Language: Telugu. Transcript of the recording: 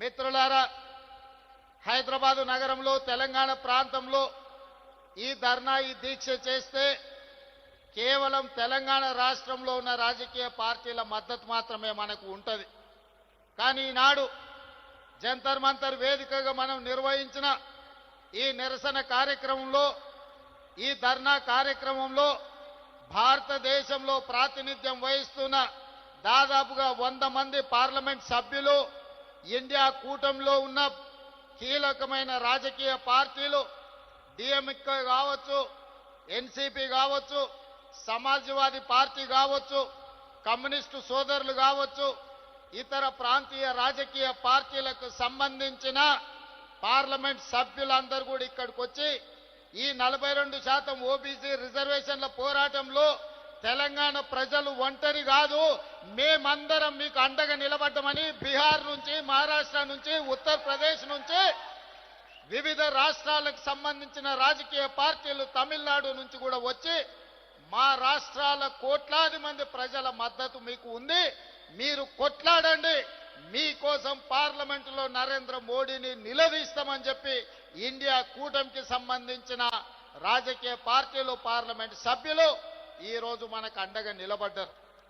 మిత్రులారా, హైదరాబాదు నగరంలో తెలంగాణ ప్రాంతంలో ఈ ధర్నా ఈ దీక్ష చేస్తే కేవలం తెలంగాణ రాష్ట్రంలో ఉన్న రాజకీయ పార్టీల మద్దతు మాత్రమే మనకు ఉంటుంది. కానీ ఈనాడు జంతర్ మంతర్ వేదికగా మనం నిర్వహించిన ఈ నిరసన కార్యక్రమంలో, ఈ ధర్నా కార్యక్రమంలో భారతదేశంలో ప్రాతినిధ్యం వహిస్తున్న దాదాపుగా 100 మంది పార్లమెంట్ సభ్యులు, ఇండియా కూటమిలో ఉన్న కీలకమైన రాజకీయ పార్టీలు, డిఎంకే కావచ్చు, ఎన్సీపీ కావచ్చు, సమాజ్వాదీ పార్టీ కావచ్చు, కమ్యూనిస్టు సోదరులు కావచ్చు, ఇతర ప్రాంతీయ రాజకీయ పార్టీలకు సంబంధించిన పార్లమెంట్ సభ్యులందరూ కూడా ఇక్కడికి వచ్చి ఈ 42% ఓబీసీ రిజర్వేషన్ల పోరాటంలో తెలంగాణ ప్రజలు ఒంటరి కాదు, మేమందరం మీకు అండగా నిలబడ్డామని బీహార్ నుంచి, మహారాష్ట్ర నుంచి, ఉత్తరప్రదేశ్ నుంచి, వివిధ రాష్ట్రాలకు సంబంధించిన రాజకీయ పార్టీలు తమిళనాడు నుంచి కూడా వచ్చి మా రాష్ట్రాల కోట్లాది మంది ప్రజల మద్దతు మీకు ఉంది, మీరు కొట్లాడండి, మీకోసం పార్లమెంటులో నరేంద్ర మోడీని నిలదీస్తామని చెప్పి ఇండియా కూటమికి సంబంధించిన రాజకీయ పార్టీలు, పార్లమెంట్ సభ్యులు ఈ రోజు మనకు అండగా నిలబడ్డారు.